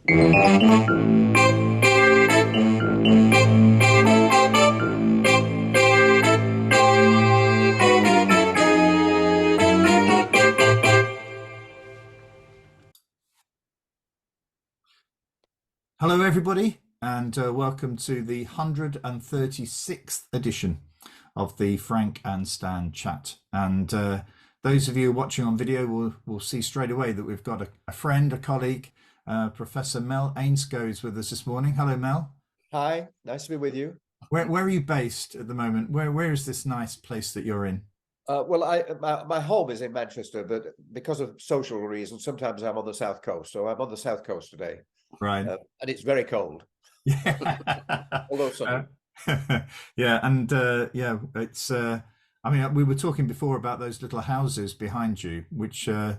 Hello, everybody, and welcome to the 136th edition of the Frank and Stan chat. And those of you watching on video will see straight away that we've got a friend, a colleague, Professor Mel Ainscow is with us this morning. Hello, Mel. Hi, nice to be with you. Where are you based at the moment? Where is this nice place that you're in? My home is in Manchester, but because of social reasons, sometimes I'm on the south coast. So I'm on the south coast today, Right. and it's very cold. Yeah. Although sunny. Yeah, and it's. I mean, we were talking before about those little houses behind you, which Yes.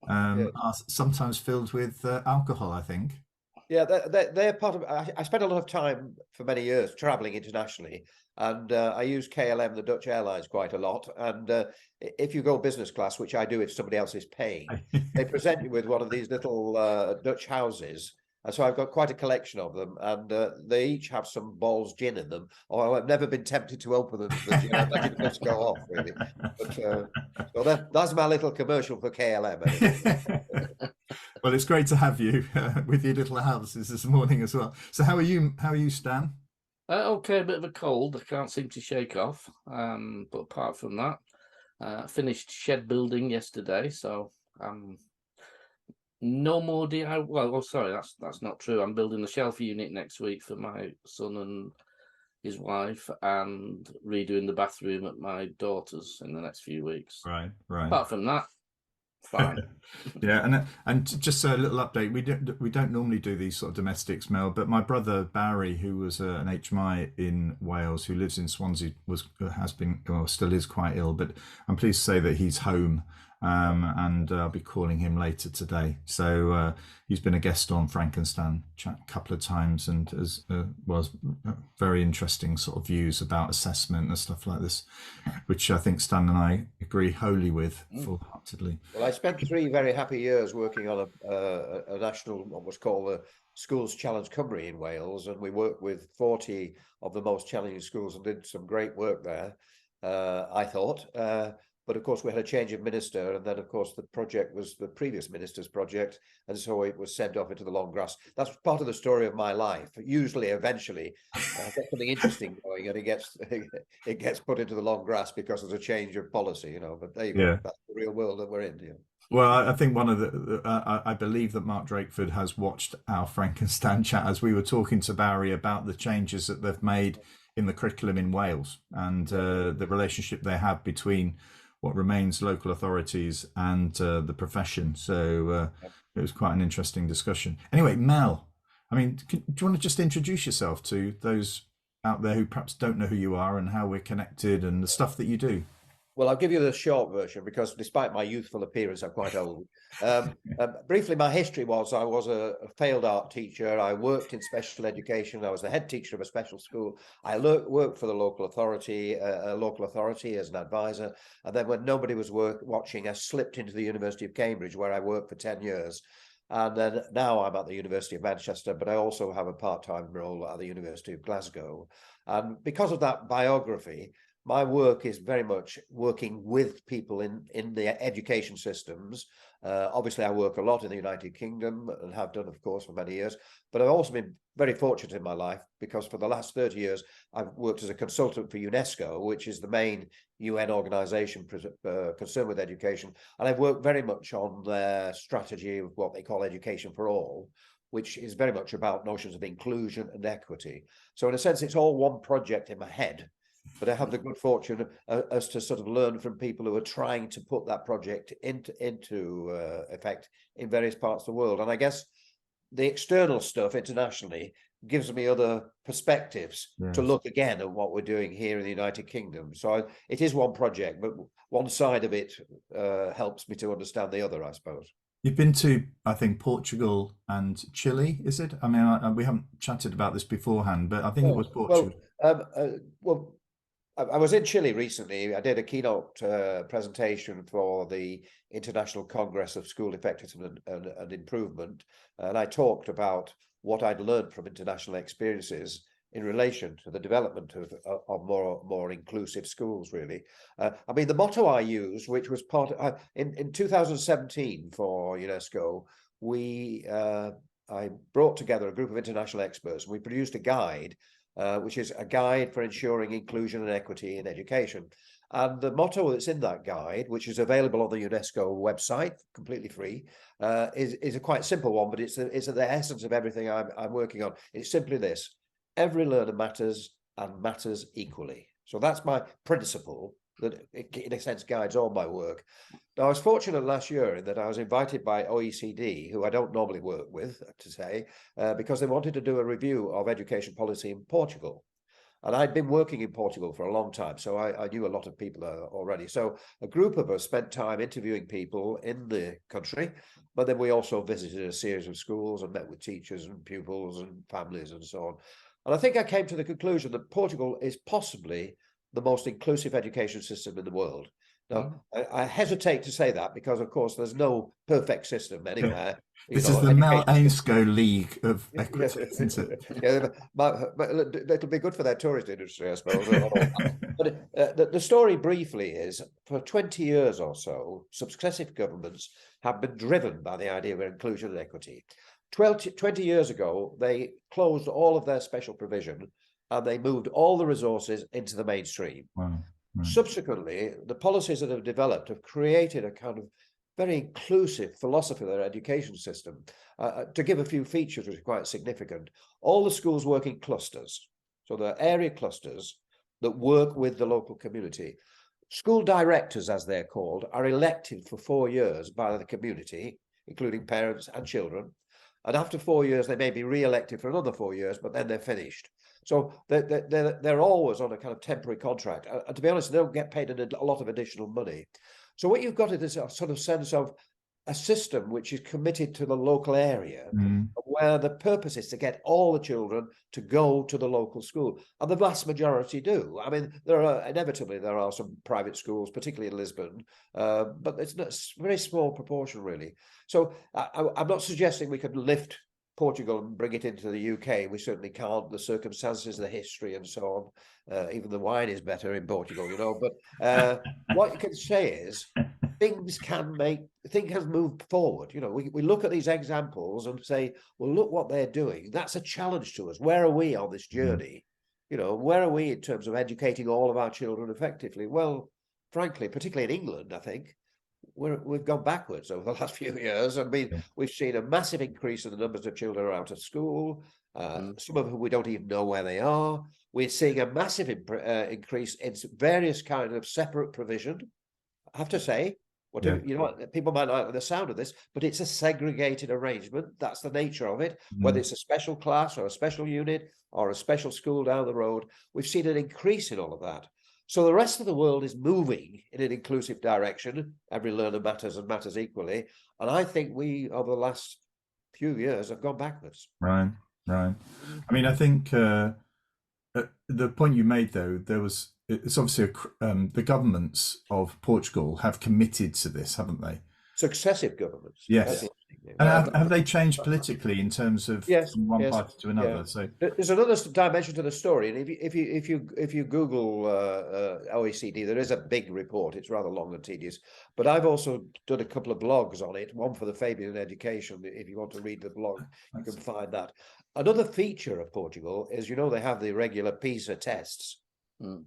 are sometimes filled with alcohol, I think. Yeah, they're part of. I spent a lot of time for many years traveling internationally, and I use KLM, the Dutch airlines, quite a lot. And if you go business class, which I do if somebody else is paying, they present you with one of these little Dutch houses. And so I've got quite a collection of them, and they each have some Ball's gin in them. Oh, I've never been tempted to open them. The gin. I imagine it must go off, really. But so that's my little commercial for KLM. Anyway. Well, it's great to have you with your little houses this morning as well. So how are you? How are you, Stan? Okay, a bit of a cold. I can't seem to shake off. But apart from that, finished shed building yesterday, so no more DIY. Well, sorry, that's not true. I'm building a shelf unit next week for my son and his wife, and redoing the bathroom at my daughter's in the next few weeks. Right. Apart from that, fine. Yeah, and just a little update. We don't normally do these sort of domestics, Mel, but my brother Barry, who was an HMI in Wales, who lives in Swansea, has been or still is quite ill. But I'm pleased to say that he's home, and I'll be calling him later today. So he's been a guest on Frank and Stan chat a couple of times, and was very interesting sort of views about assessment and stuff like this, which I think Stan and I agree wholly with full-heartedly. Well, I spent 3 very happy years working on a national, what was called the Schools Challenge Cymru in Wales, and we worked with 40 of the most challenging schools and did some great work there, I thought. But of course, we had a change of minister, and then of course the project was the previous minister's project, and so it was sent off into the long grass. That's part of the story of my life. Usually, eventually, get something interesting going, and it gets put into the long grass because there's a change of policy, you know. But there you go. That's the real world that we're in. Yeah. Well, I think one of the I believe that Mark Drakeford has watched our Frank and Stan chat as we were talking to Barry about the changes that they've made in the curriculum in Wales, and the relationship they have between what remains local authorities and the profession. So it was quite an interesting discussion. Anyway, Mel, I mean, do you want to just introduce yourself to those out there who perhaps don't know who you are and how we're connected and the stuff that you do? Well, I'll give you the short version because despite my youthful appearance, I'm quite old. Briefly, my history was I was a failed art teacher. I worked in special education. I was the head teacher of a special school. I worked for the local authority, as an advisor. And then when nobody was watching, I slipped into the University of Cambridge, where I worked for 10 years. And then now I'm at the University of Manchester, but I also have a part-time role at the University of Glasgow. And because of that biography, my work is very much working with people in the education systems. Obviously, I work a lot in the United Kingdom and have done, of course, for many years. But I've also been very fortunate in my life because for the last 30 years, I've worked as a consultant for UNESCO, which is the main UN organization concerned with education. And I've worked very much on their strategy of what they call education for all, which is very much about notions of inclusion and equity. So in a sense, it's all one project in my head. But I have the good fortune as to sort of learn from people who are trying to put that project into effect in various parts of the world. And I guess the external stuff internationally gives me other perspectives to look again at what we're doing here in the United Kingdom. So it is one project, but one side of it helps me to understand the other, I suppose. You've been to, I think, Portugal and Chile, is it? I mean, we haven't chatted about this beforehand, but I think it was Portugal. I was in Chile recently. I did a keynote presentation for the International Congress of School Effectiveness and Improvement, and I talked about what I'd learned from international experiences in relation to the development of more inclusive schools. Really, I mean, the motto I used, which was part of, in 2017 for UNESCO, I brought together a group of international experts, and we produced a guide. Which is a guide for ensuring inclusion and equity in education. And the motto that's in that guide, which is available on the UNESCO website, completely free, is a quite simple one, but it's the essence of everything I'm working on. It's simply this: every learner matters and matters equally. So that's my principle that, in a sense, guides all my work. Now, I was fortunate last year in that I was invited by OECD, who I don't normally work with, to say, because they wanted to do a review of education policy in Portugal. And I'd been working in Portugal for a long time, so I knew a lot of people already. So a group of us spent time interviewing people in the country, but then we also visited a series of schools and met with teachers and pupils and families and so on. And I think I came to the conclusion that Portugal is possibly the most inclusive education system in the world. Now, I hesitate to say that because, of course, there's no perfect system anywhere. This is the Mel Ainscow League of equity, isn't it? Yeah, it'll be good for their tourist industry, I suppose. But the story briefly is, for 20 years or so, successive governments have been driven by the idea of inclusion and equity. 20 years ago, they closed all of their special provision and they moved all the resources into the mainstream. Wow. Right. Subsequently, the policies that have developed have created a kind of very inclusive philosophy of their education system. To give a few features which are quite significant, all the schools work in clusters. So they're area clusters that work with the local community. School directors, as they're called, are elected for 4 years by the community, including parents and children. And after 4 years, they may be re-elected for another 4 years, but then they're finished. So they're always on a kind of temporary contract. And to be honest, they don't get paid a lot of additional money. So what you've got is a sort of sense of a system which is committed to the local area, where the purpose is to get all the children to go to the local school. And the vast majority do. I mean, inevitably there are some private schools, particularly in Lisbon, but it's a very small proportion, really. So I'm not suggesting we could lift Portugal and bring it into the UK. We certainly can't. The circumstances, the history, and so on. Even the wine is better in Portugal, you know. But what you can say is things can move forward. You know, we look at these examples and say, well, look what they're doing. That's a challenge to us. Where are we on this journey? You know, where are we in terms of educating all of our children effectively? Well, frankly, particularly in England, I think we've gone backwards over the last few years. I mean, we've seen a massive increase in the numbers of children who are out of school, some of whom we don't even know where they are. We're seeing a massive increase in various kinds of separate provision. I have to say, you know, people might not like the sound of this, but it's a segregated arrangement. That's the nature of it. Whether it's a special class or a special unit or a special school down the road, we've seen an increase in all of that. So the rest of the world is moving in an inclusive direction. Every learner matters and matters equally. And I think we, over the last few years, have gone backwards. Right. I mean, I think the point you made, though, it's obviously the governments of Portugal have committed to this, haven't they? Successive governments. Yes. And have they changed politically in terms of from one party to another? Yeah. So there's another dimension to the story, and if you Google OECD, there is a big report. It's rather long and tedious, but I've also done a couple of blogs on it. One for the Fabian Education. If you want to read the blog, you can find that. Another feature of Portugal is, you know, they have the regular PISA tests.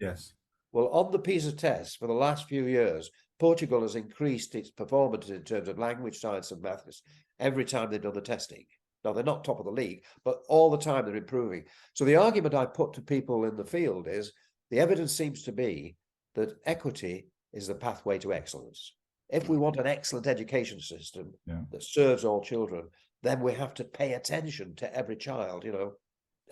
Yes. Well, on the PISA tests for the last few years, Portugal has increased its performance in terms of language, science, and maths every time they've done the testing. Now, they're not top of the league, but all the time they're improving. So the argument I put to people in the field is the evidence seems to be that equity is the pathway to excellence. If we want an excellent education system that serves all children, then we have to pay attention to every child, you know.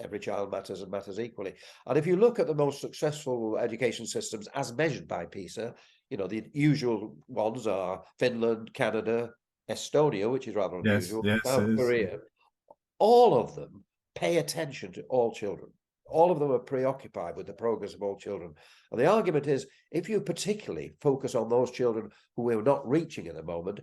Every child matters and matters equally. And if you look at the most successful education systems as measured by PISA, you know, the usual ones are Finland, Canada, Estonia, which is rather unusual, South Korea. All of them pay attention to all children. all of them are preoccupied with the progress of all children. And the argument is, if you particularly focus on those children who we're not reaching at the moment,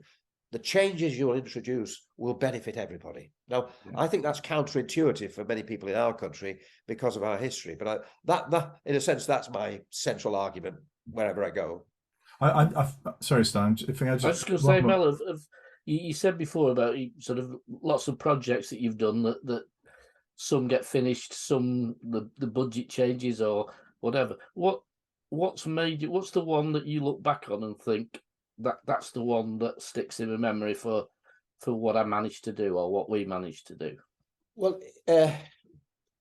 the changes you'll introduce will benefit everybody. Now, I think that's counterintuitive for many people in our country because of our history. But that in a sense, that's my central argument wherever I go. Sorry, Stan. If I I was just going to say, Mel, you said before about sort of lots of projects that you've done that some get finished, some the budget changes or whatever. What's made you? What's the one that you look back on and think that's the one that sticks in my memory for what I managed to do or what we managed to do? Well,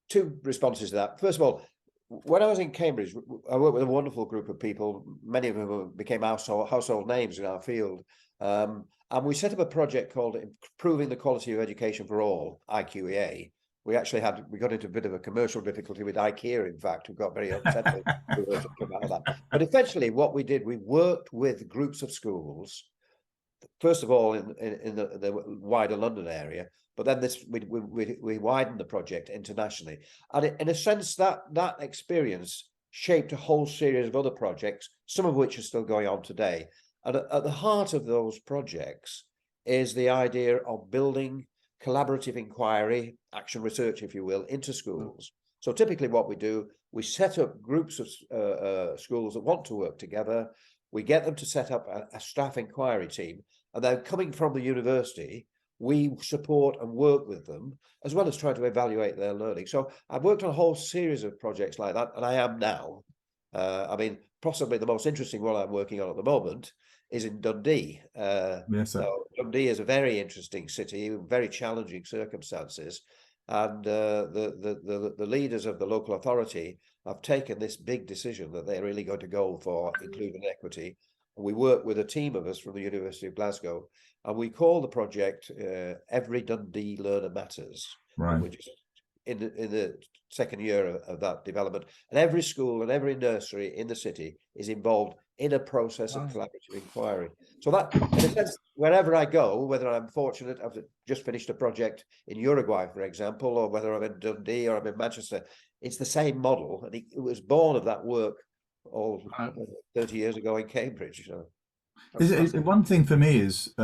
two responses to that. First of all, when I was in Cambridge, I worked with a wonderful group of people. Many of them became household names in our field. And we set up a project called Improving the Quality of Education for All, IQEA. We got into a bit of a commercial difficulty with IKEA, in fact, who got very upset about that. But essentially what we did, we worked with groups of schools, first of all in the wider London area, but then we widened the project internationally. And in a sense, that experience shaped a whole series of other projects, some of which are still going on today. And at the heart of those projects is the idea of building collaborative inquiry, action research, if you will, into schools. So typically what we do, we set up groups of schools that want to work together. We get them to set up a staff inquiry team, and then coming from the university, we support and work with them, as well as try to evaluate their learning. So I've worked on a whole series of projects like that, and I am now. I mean, possibly the most interesting one I'm working on at the moment is in Dundee. Yes, sir. So Dundee is a very interesting city, very challenging circumstances, and the leaders of the local authority have taken this big decision that they're really going to go for inclusion and equity. We work with a team of us from the University of Glasgow, and we call the project Every Dundee Learner Matters. Right. Which is in the second year of that development, and every school and every nursery in the city is involved in a process of collaborative inquiry. So that, in a sense, wherever I go, whether I'm fortunate, I've just finished a project in Uruguay, for example, or whether I'm in Dundee or I'm in Manchester, it's the same model, and it was born of that work all 30 years ago in Cambridge. So. One thing for me is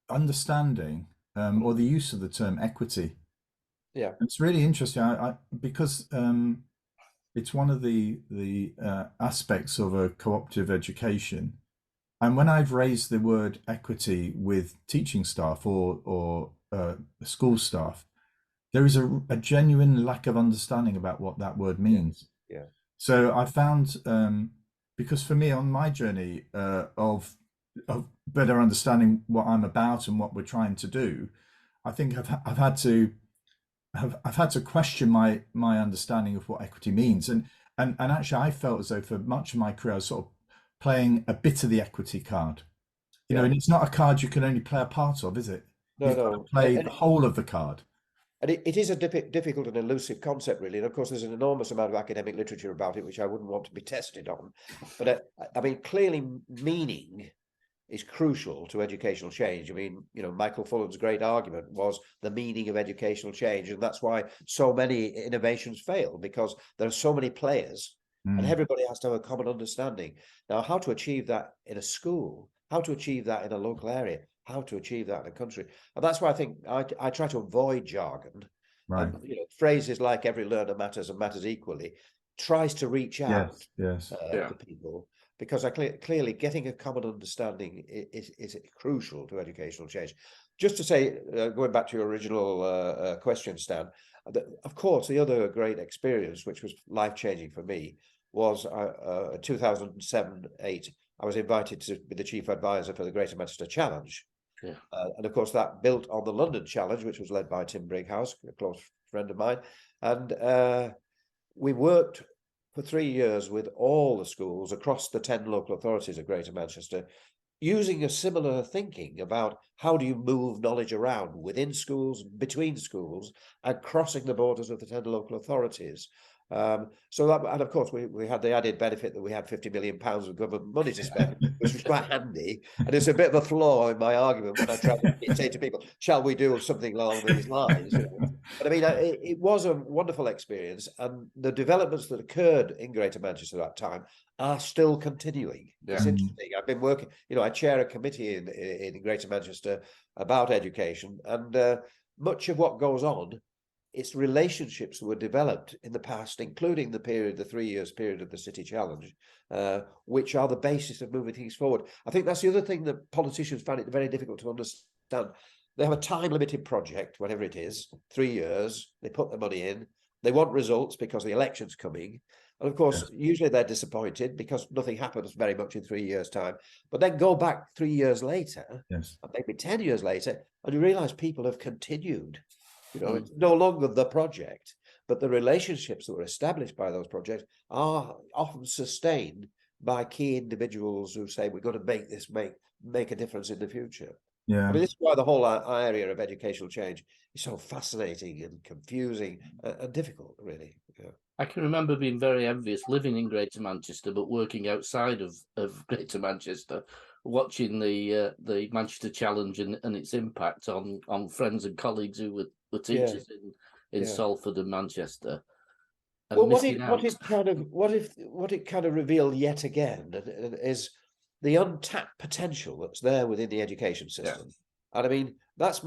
understanding or the use of the term equity. Yeah, it's really interesting. Because it's one of the aspects of a cooperative education, and when I've raised the word equity with teaching staff or school staff, there is a genuine lack of understanding about what that word means. Yeah. So I found, because for me on my journey of better understanding what I'm about and what we're trying to do, I think I've had to question my understanding of what equity means, and actually I felt as though for much of my career I was sort of playing a bit of the equity card, and it's not a card you can only play a part of, is it? You've got to play the whole of the card. And it is a difficult and elusive concept, really. And of course, there's an enormous amount of academic literature about it, which I wouldn't want to be tested on. But I mean, clearly meaning is crucial to educational change. I mean, Michael Fullan's great argument was the meaning of educational change. And that's why so many innovations fail, because there are so many players and everybody has to have a common understanding. Now, how to achieve that in a school, how to achieve that in a local area, how to achieve that in a country. And that's why I think I try to avoid jargon. Right. Phrases like every learner matters and matters equally tries to reach out to people. Because clearly getting a common understanding is crucial to educational change. Just to say, going back to your original question, Stan, of course, the other great experience, which was life-changing for me, was 2007-8. I was invited to be the chief advisor for the Greater Manchester Challenge. Yeah. And of course, that built on the London Challenge, which was led by Tim Brighouse, a close friend of mine. And we worked for 3 years with all the schools across the 10 local authorities of Greater Manchester, using a similar thinking about how do you move knowledge around within schools, between schools, and crossing the borders of the 10 local authorities. So that, and of course we had the added benefit that we had £50 million of government money to spend, which was quite handy. And it's a bit of a flaw in my argument when I try to say to people, shall we do something along these lines? You know? But I mean, it was a wonderful experience, and the developments that occurred in Greater Manchester at that time are still continuing. It's interesting. I've been working, I chair a committee in Greater Manchester about education, and much of what goes on, it's relationships that were developed in the past, including the 3 years period of the City Challenge, which are the basis of moving things forward. I think that's the other thing that politicians find it very difficult to understand. They have a time-limited project, whatever it is, 3 years, they put the money in, they want results because the election's coming. And of course, usually they're disappointed because nothing happens very much in 3 years' time. But then go back 3 years later, and maybe 10 years later, and you realize people have continued. It's no longer the project, but the relationships that were established by those projects are often sustained by key individuals who say, we're going to make this make a difference in the future. Yeah. I mean, this is why the whole area of educational change is so fascinating and confusing and difficult, really. Yeah. I can remember being very envious living in Greater Manchester, but working outside of Greater Manchester, watching the Manchester Challenge and its impact on friends and colleagues who were teachers in Salford and Manchester. And well, what it kind of revealed yet again is the untapped potential that's there within the education system. And I mean, that's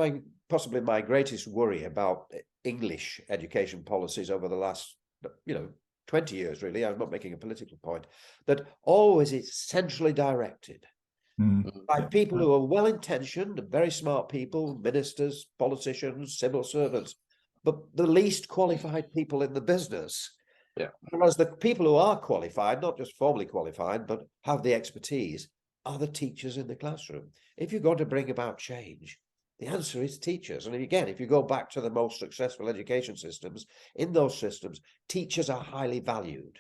possibly my greatest worry about English education policies over the last 20 years, really. I'm not making a political point, that always it's centrally directed by people who are well-intentioned and very smart people, ministers, politicians, civil servants, but the least qualified people in the business. Yeah. Whereas the people who are qualified, not just formally qualified, but have the expertise, are the teachers in the classroom. If you're going to bring about change, the answer is teachers. And again, if you go back to the most successful education systems, in those systems, teachers are highly valued.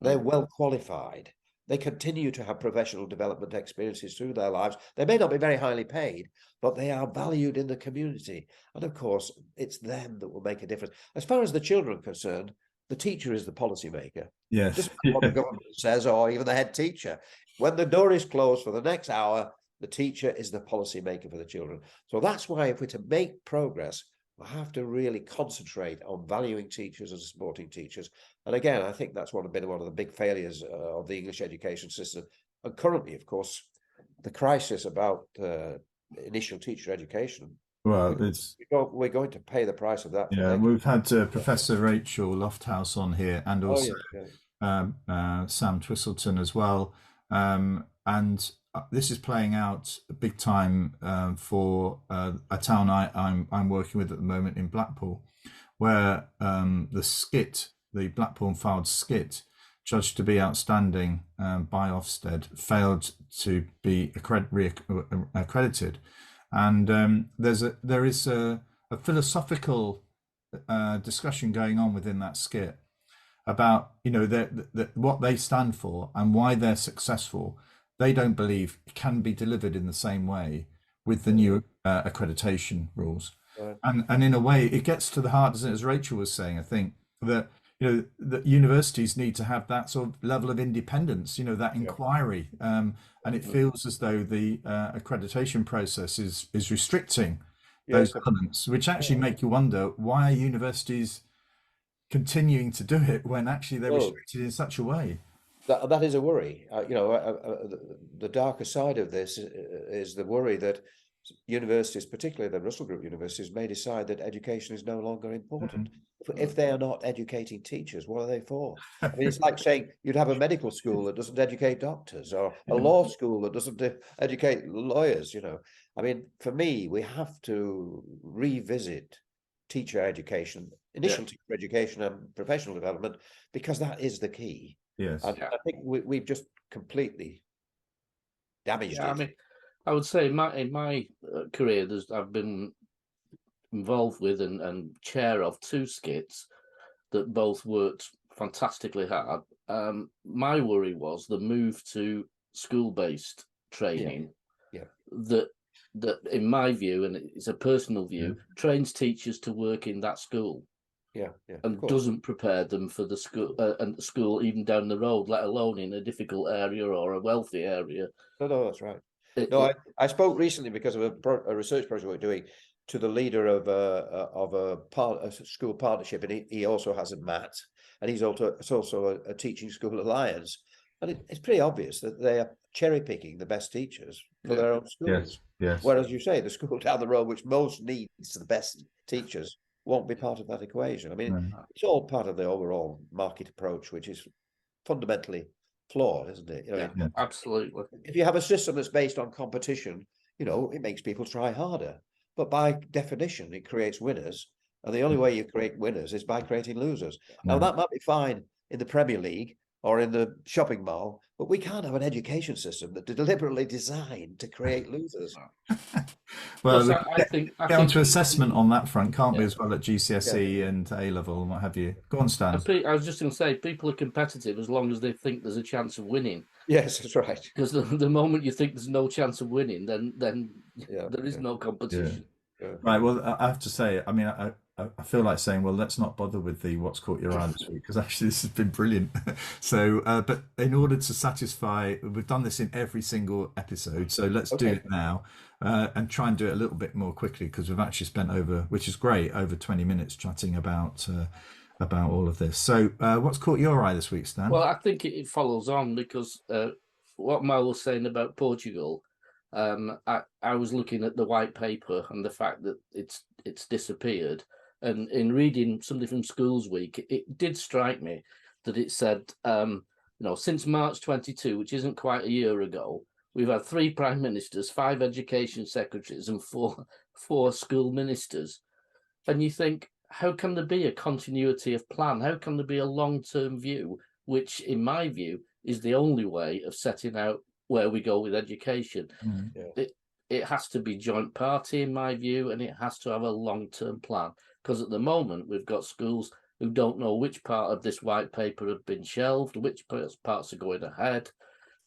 They're well qualified. They continue to have professional development experiences through their lives. They may not be very highly paid, but they are valued in the community. And of course, it's them that will make a difference. As far as the children are concerned, the teacher is the policymaker. Yes. Just what the government says, or even the head teacher. When the door is closed for the next hour, the teacher is the policymaker for the children. So that's why if we're to make progress, we have to really concentrate on valuing teachers and supporting teachers. And again, I think that's been one of the big failures of the English education system. And currently, of course, the crisis about initial teacher education. Well, we're going to pay the price of that. Yeah, we've had Professor Rachel Lofthouse on here, and also Sam Twistleton as well. And this is playing out big time for a town I'm working with at the moment in Blackpool, where the Blackpool Fylde skit, judged to be outstanding by Ofsted, failed to be accredited. And there is a philosophical discussion going on within that skit about what they stand for and why they're successful. They don't believe it can be delivered in the same way with the new accreditation rules. Right. And in a way, it gets to the heart, as Rachel was saying, I think, that that universities need to have that sort of level of independence, that inquiry. And it feels as though the accreditation process is restricting those elements, which actually make you wonder, why are universities continuing to do it when actually they're restricted in such a way? That is a worry. The darker side of this is the worry that universities, particularly the Russell Group universities, may decide that education is no longer important. If they are not educating teachers, what are they for? I mean, it's like saying you'd have a medical school that doesn't educate doctors, or a law school that doesn't educate lawyers. I mean, for me, we have to revisit teacher education, initial teacher education and professional development, because that is the key. Yes. I think we've just completely damaged it. I mean, I would say in my career, I've been involved with and chair of 2 skits that both worked fantastically hard. My worry was the move to school-based training. That in my view, and it's a personal view, trains teachers to work in that school. Yeah, of and course. doesn't prepare them for the school even down the road, let alone in a difficult area or a wealthy area. No, that's right. I spoke recently because of a research project we're doing to the leader of a school partnership, and he also has a MAT, and it's also a teaching school alliance, and it's pretty obvious that they are cherry picking the best teachers for their own schools. Yes. Whereas you say the school down the road, which most needs the best teachers, won't be part of that equation. I mean, it's all part of the overall market approach, which is fundamentally flawed, isn't it? Absolutely. If you have a system that's based on competition, it makes people try harder. But by definition, it creates winners. And the only way you create winners is by creating losers. Now, that might be fine in the Premier League or in the shopping mall, but we can't have an education system that deliberately designed to create losers. Well, I think onto assessment on that front, can't we, as well, at GCSE and A level and what have you? Go on, Stan. I was just going to say, people are competitive as long as they think there's a chance of winning. Yes, that's right. Because the moment you think there's no chance of winning, then there is no competition. Right. Well, I have to say, I mean, I feel like saying, well, let's not bother with the what's caught your eye this week, because actually this has been brilliant. So, but in order to satisfy, we've done this in every single episode, so let's do it now and try and do it a little bit more quickly, because we've actually spent which is great, over 20 minutes chatting about all of this. So, what's caught your eye this week, Stan? Well, I think it follows on because what Mel was saying about Portugal. I was looking at the white paper and the fact that it's disappeared, and in reading something from Schools Week, it did strike me that it said, since March 22, which isn't quite a year ago, we've had 3 prime ministers, 5 education secretaries, and 4 school ministers. And you think, how can there be a continuity of plan? How can there be a long-term view, which, in my view, is the only way of setting out where we go with education? It has to be joint party, in my view, and it has to have a long-term plan. Because at the moment, we've got schools who don't know which part of this white paper have been shelved, which parts are going ahead.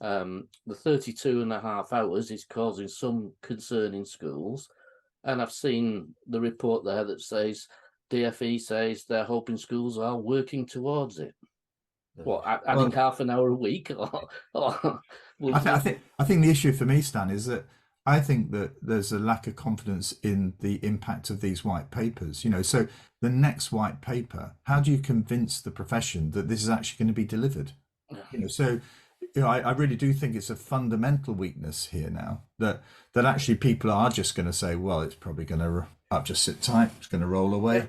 The 32.5 hours is causing some concern in schools. And I've seen the report there that says, DFE says they're hoping schools are working towards it. What, adding half an hour a week? I think the issue for me, Stan, is that I think that there's a lack of confidence in the impact of these white papers. So the next white paper, how do you convince the profession that this is actually going to be delivered? I really do think it's a fundamental weakness here now that actually people are just going to say, well, it's probably going to just sit tight, it's going to roll away.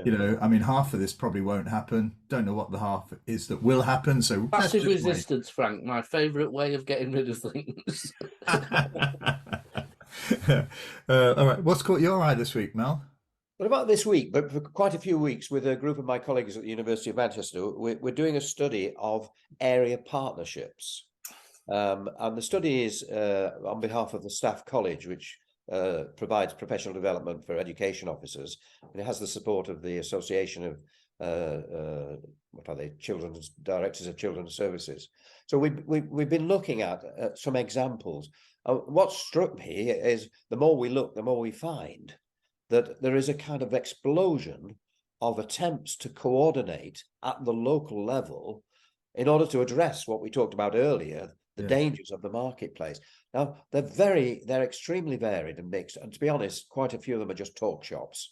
I mean, half of this probably won't happen. Don't know what the half is that will happen. So passive resistance, Frank, my favourite way of getting rid of things. All right, what's caught your eye this week, Mel? What about this week? But for quite a few weeks, with a group of my colleagues at the University of Manchester, we're doing a study of area partnerships. And the study is on behalf of the Staff College, which provides professional development for education officers, and it has the support of the Association of Children's Directors of Children's Services. So we've been looking at some examples. What struck me is the more we look, the more we find that there is a kind of explosion of attempts to coordinate at the local level in order to address what we talked about earlier, the dangers of the marketplace. Now, they're extremely varied and mixed. And to be honest, quite a few of them are just talk shops.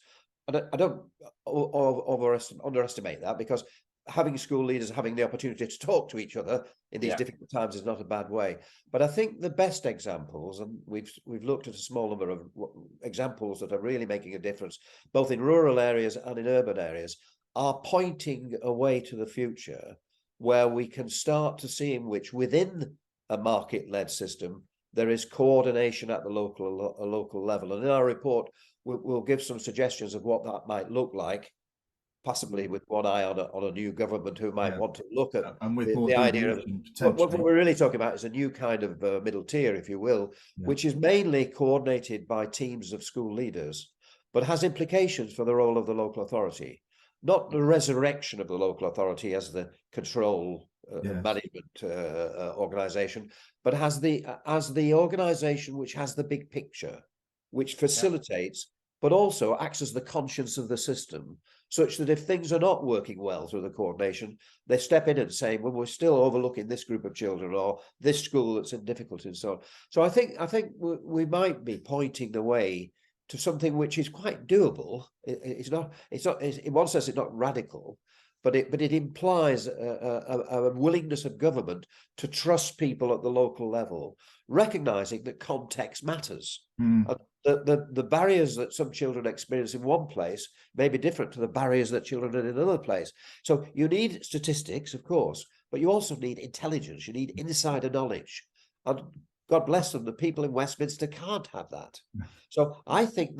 And I don't underestimate that, because having school leaders having the opportunity to talk to each other in these difficult times is not a bad way. But I think the best examples, and we've looked at a small number of examples that are really making a difference, both in rural areas and in urban areas, are pointing a way to the future where we can start to see in which within a market-led system, there is coordination at the local level. And in our report, we'll give some suggestions of what that might look like, possibly with one eye on a new government who might want to look at and with the idea of what we're really talking about is a new kind of middle tier, if you will, which is mainly coordinated by teams of school leaders, but has implications for the role of the local authority. Not the resurrection of the local authority as the control management organization, but as the organization which has the big picture, which facilitates but also acts as the conscience of the system, such that if things are not working well through the coordination, they step in and say, well, we're still overlooking this group of children or this school that's in difficulty and so on. So I think we might be pointing the way to something which is quite doable. It's not, in one sense, it's not radical, but it implies a willingness of government to trust people at the local level, recognizing that context matters. The barriers that some children experience in one place may be different to the barriers that children in another place. So you need statistics, of course, but you also need intelligence. You need insider knowledge. And God bless them, the people in Westminster can't have that. So I think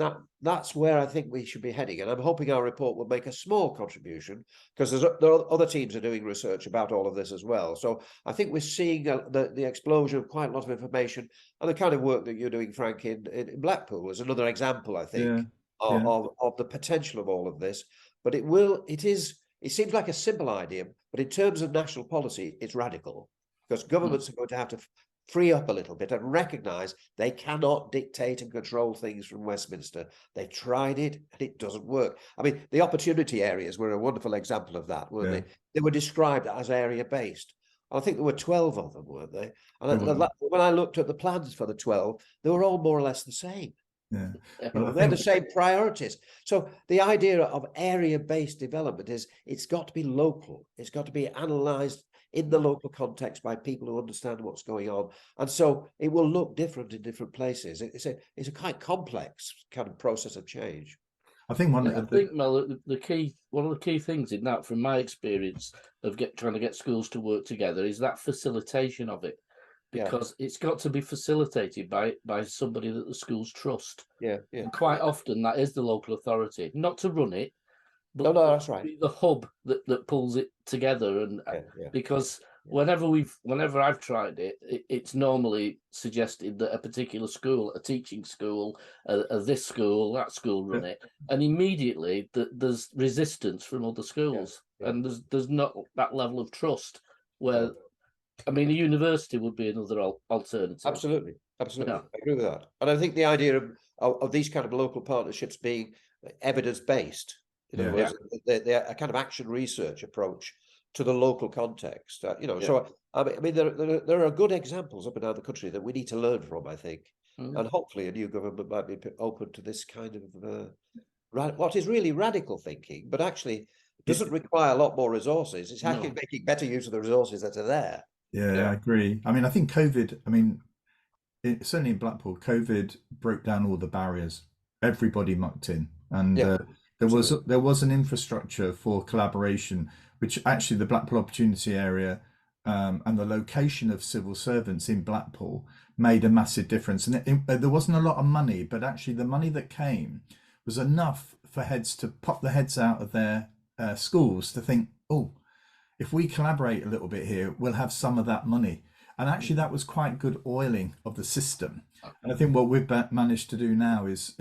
that's where I think we should be heading. And I'm hoping our report will make a small contribution, because there are other teams are doing research about all of this as well. So I think we're seeing the explosion of quite a lot of information, and the kind of work that you're doing, Frank, in Blackpool is another example, I think, of the potential of all of this. But it seems like a simple idea, but in terms of national policy, it's radical, because governments are going to have to free up a little bit and recognize they cannot dictate and control things from Westminster. They tried it and it doesn't work. I mean, the opportunity areas were a wonderful example of that, weren't they? They were described as area-based. I think there were 12 of them, weren't they? And when I looked at the plans for the 12, they were all more or less the same. Yeah, they're the same priorities. So the idea of area-based development is it's got to be local. It's got to be analysed in the local context by people who understand what's going on, and so it will look different in different places. It's a quite complex kind of process of change. I think Mel, one of the key things in that, from my experience of trying to get schools to work together, is that facilitation of it. Because it's got to be facilitated by somebody that the schools trust. And quite often that is the local authority, not to run it, but that's right. The hub that pulls it together. And because whenever I've tried it, it's normally suggested that a particular school, a teaching school, this school, that school run it, and immediately there's resistance from other schools, and there's not that level of trust where. I mean, a university would be another alternative. Absolutely. I agree with that. And I think the idea of these kind of local partnerships being evidence-based, in other words, they're a kind of action research approach to the local context. So I mean, there are good examples up and down the country that we need to learn from, I think, and hopefully a new government might be open to this kind of what is really radical thinking, but actually doesn't require a lot more resources. It's actually making better use of the resources that are there. I agree. I mean, I think COVID, certainly in Blackpool, COVID broke down all the barriers. Everybody mucked in, and there was an infrastructure for collaboration, which actually the Blackpool Opportunity Area and the location of civil servants in Blackpool made a massive difference. And there wasn't a lot of money, but actually the money that came was enough for heads to pop their heads out of their schools to think, oh, if we collaborate a little bit here, we'll have some of that money. And actually that was quite good oiling of the system. And I think what we've managed to do now is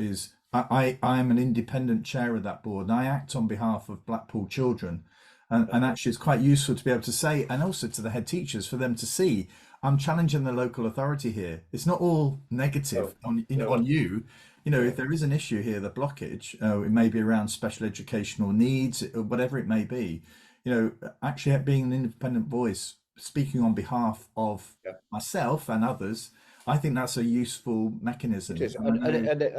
I am an independent chair of that board, and I act on behalf of Blackpool children. And actually it's quite useful to be able to say, and also to the head teachers, for them to see, I'm challenging the local authority here. It's not all negative on you. If there is an issue here, the blockage, it may be around special educational needs, or whatever it may be. Actually being an independent voice, speaking on behalf of myself and others, I think that's a useful mechanism. It is. And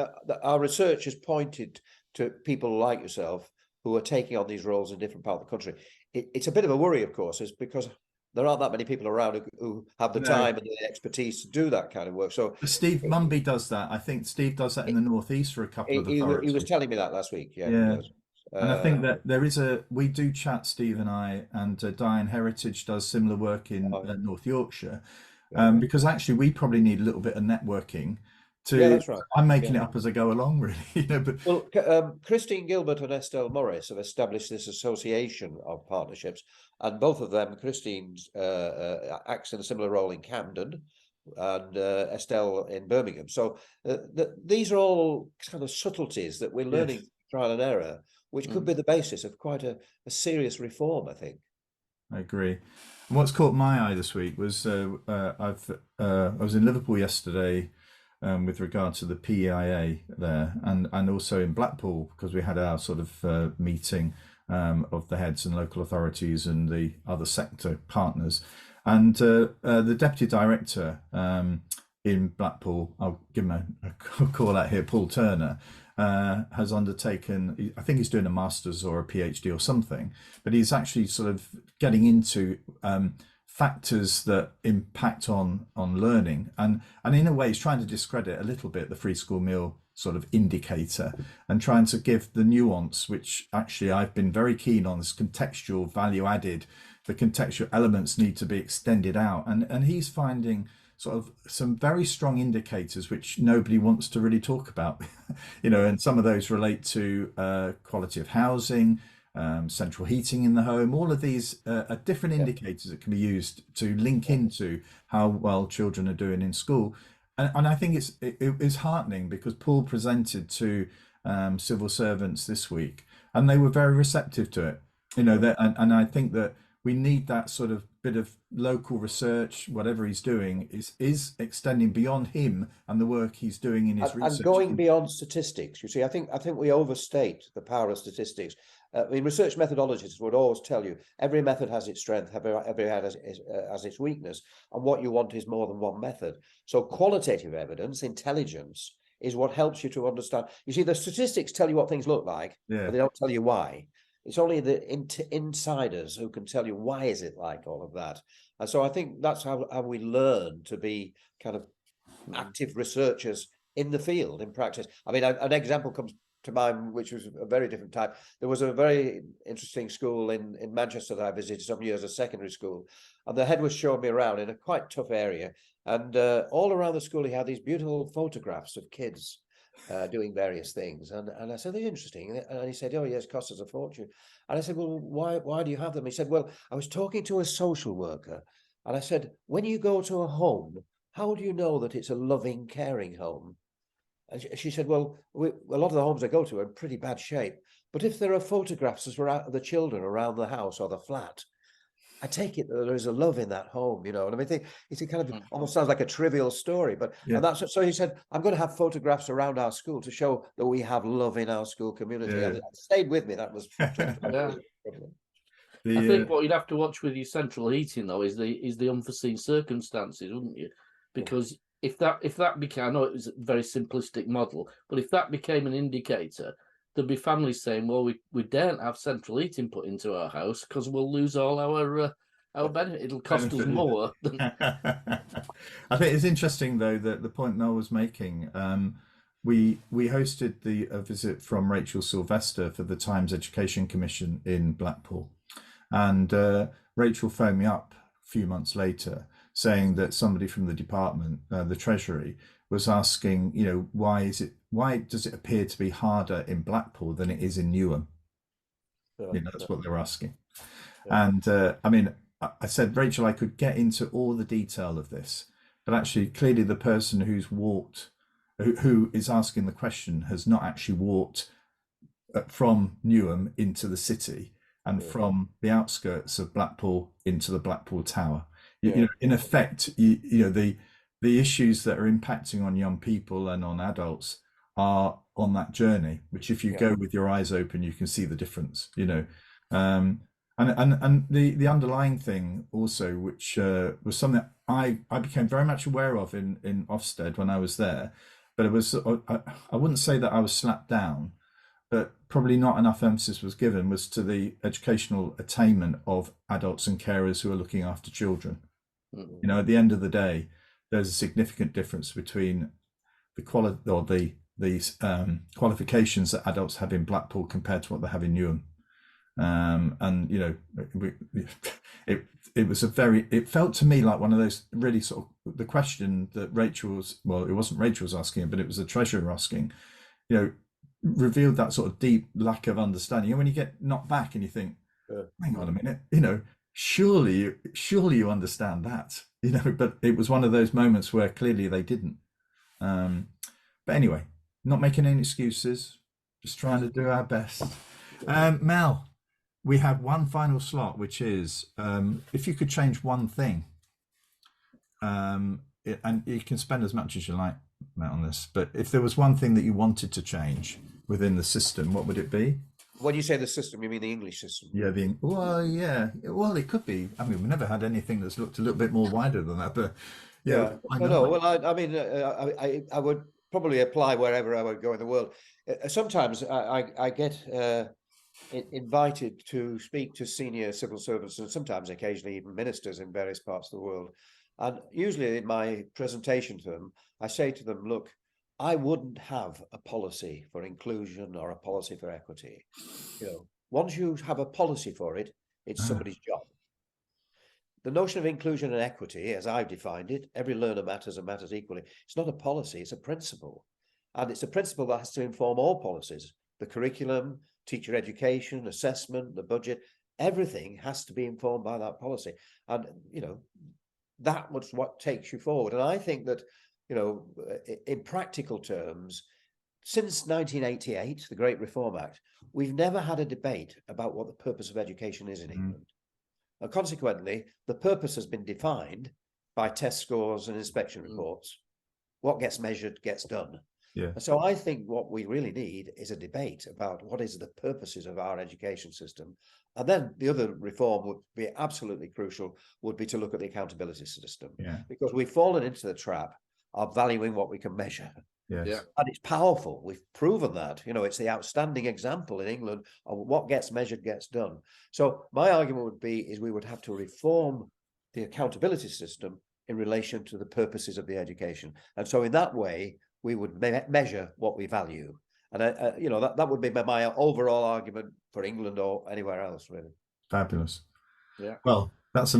our research has pointed to people like yourself who are taking on these roles in different parts of the country. It's a bit of a worry, of course, is because there aren't that many people around who have the time and the expertise to do that kind of work. So Steve Mumby does that. I think Steve does that in the Northeast for a couple of authorities. He was telling me that last week. And I think that we do chat, Steve and I, and Diane Heritage does similar work in North Yorkshire, because actually we probably need a little bit of networking. That's right. I'm making it up as I go along, really. But Christine Gilbert and Estelle Morris have established this association of partnerships, and both of them, Christine's acts in a similar role in Camden, and Estelle in Birmingham. So these are all kind of subtleties that we're learning trial and error, which could be the basis of quite a serious reform, I think. I agree. And what's caught my eye this week was I was in Liverpool yesterday, with regard to the PEIA there, and also in Blackpool, because we had our sort of meeting of the heads and local authorities and the other sector partners. And the deputy director in Blackpool, I'll give him a call out here, Paul Turner, has undertaken, I think he's doing a master's or a PhD or something, but he's actually sort of getting into factors that impact on learning, and in a way he's trying to discredit a little bit the free school meal sort of indicator, and trying to give the nuance, which actually I've been very keen on, this contextual value added. The contextual elements need to be extended out, and he's finding sort of some very strong indicators which nobody wants to really talk about, and some of those relate to quality of housing, central heating in the home. All of these are different indicators that can be used to link into how well children are doing in school. And I think it is heartening, because Paul presented to civil servants this week, and they were very receptive to it. And I think that we need that sort of bit of local research. Whatever he's doing is extending beyond him and the work he's doing in his research. And going beyond statistics. You see, I think we overstate the power of statistics. Research methodologists would always tell you every method has its strength, every has its weakness, and what you want is more than one method. So qualitative evidence, intelligence, is what helps you to understand. You see, the statistics tell you what things look like, but they don't tell you why. It's only the insiders who can tell you why is it like all of that. And so I think that's how we learn to be kind of active researchers in the field, in practice. I mean, an example comes to mind, which was a very different type. There was a very interesting school in Manchester that I visited some years, a secondary school, and the head was showing me around in a quite tough area. And all around the school, he had these beautiful photographs of kids doing various things, and I said, they're interesting, and he said, oh yes, it costs us a fortune. And I said, well, why do you have them? He said, well, I was talking to a social worker, and I said, when you go to a home, how do you know that it's a loving, caring home? And she said, well, a lot of the homes I go to are in pretty bad shape, but if there are photographs of the children around the house or the flat, I take it that there is a love in that home, And I mean, it's a kind of almost sounds like a trivial story, but and that's so he said, I'm going to have photographs around our school to show that we have love in our school community. And it stayed with me. That was I think what you'd have to watch with your central heating though is the unforeseen circumstances, wouldn't you? Because if that became, I know it was a very simplistic model, but if that became an indicator, there'd be families saying, well, we daren't have central heating put into our house because we'll lose all our benefit. It'll cost us more. I think it's interesting, though, that the point Mel was making, we hosted a visit from Rachel Sylvester for the Times Education Commission in Blackpool. And Rachel phoned me up a few months later saying that somebody from the department, the Treasury, was asking, why does it appear to be harder in Blackpool than it is in Newham? That's what they were asking. And I mean, I said, Rachel, I could get into all the detail of this, but actually, clearly the person who is asking the question has not actually walked from Newham into the city and from the outskirts of Blackpool into the Blackpool Tower. In effect, the issues that are impacting on young people and on adults are on that journey, which if you go with your eyes open, you can see the difference, and the underlying thing also, which was something that I became very much aware of in Ofsted when I was there, but it was, I wouldn't say that I was slapped down, but probably not enough emphasis was given, was to the educational attainment of adults and carers who are looking after children. At the end of the day, there's a significant difference between the quality or the qualifications that adults have in Blackpool compared to what they have in Newham. It felt to me like one of those really sort of the question that it wasn't Rachel was asking, but it was the Treasurer asking, revealed that sort of deep lack of understanding. And when you get knocked back and you think, hang on a minute, surely you understand that, but it was one of those moments where clearly they didn't. But anyway, not making any excuses, just trying to do our best. Mel, we have one final slot, which is if you could change one thing, and you can spend as much as you like, on this. But if there was one thing that you wanted to change within the system, what would it be? When you say the system, you mean the English system? Yeah, well, it could be. I mean, we've never had anything that's looked a little bit more wider than that, but yeah, why No, not? no. Well, I mean, I would probably apply wherever I would go in the world. Sometimes I get invited to speak to senior civil servants, and sometimes occasionally even ministers in various parts of the world. And usually in my presentation to them, I say to them, look, I wouldn't have a policy for inclusion or a policy for equity. Once you have a policy for it, it's somebody's job. The notion of inclusion and equity, as I've defined it, every learner matters and matters equally. It's not a policy, it's a principle. And it's a principle that has to inform all policies. The curriculum, teacher education, assessment, the budget, everything has to be informed by that policy. And, that was what takes you forward. And I think that, in practical terms, since 1988, the Great Reform Act, we've never had a debate about what the purpose of education is in England. And consequently, the purpose has been defined by test scores and inspection reports. What gets measured gets done. Yeah. So I think what we really need is a debate about what is the purposes of our education system. And then the other reform would be absolutely crucial, would be to look at the accountability system. Yeah. Because we've fallen into the trap of valuing what we can measure. Yes. Yeah. And it's powerful. We've proven that. It's the outstanding example in England of what gets measured gets done. So my argument would be is we would have to reform the accountability system in relation to the purposes of the education. And so in that way, we would measure what we value. And, that would be my overall argument for England or anywhere else, really. Fabulous. Yeah. Well, that's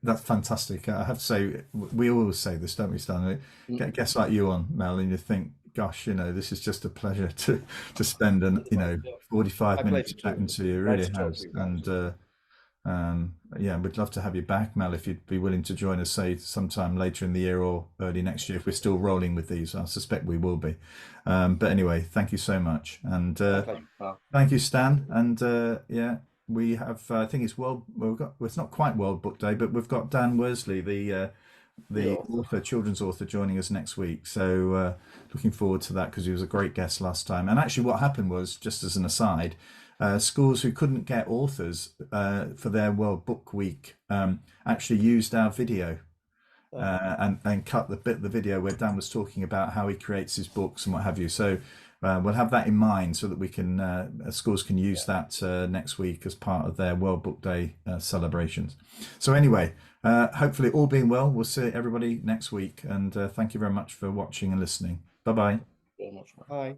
that's fantastic. I have to say, we always say this, don't we, Stan? Get guests like you on, Mel, and you think, gosh, this is just a pleasure to spend 45 minutes chatting to you. It really has. And we'd love to have you back, Mel, if you'd be willing to join us, say, sometime later in the year or early next year, if we're still rolling with these. I suspect we will be. But anyway, thank you so much. And thank you, Stan. And we have, I think it's not quite World Book Day, but we've got Dan Worsley, the author, children's author, joining us next week. So looking forward to that, because he was a great guest last time. And actually what happened was, just as an aside, schools who couldn't get authors for their World Book Week actually used our video and cut the video where Dan was talking about how he creates his books and what have you. So we'll have that in mind, so that we can schools can use that next week as part of their World Book Day celebrations. So anyway, hopefully all being well, we'll see everybody next week. And thank you very much for watching and listening. Bye-bye. Very much. Bye.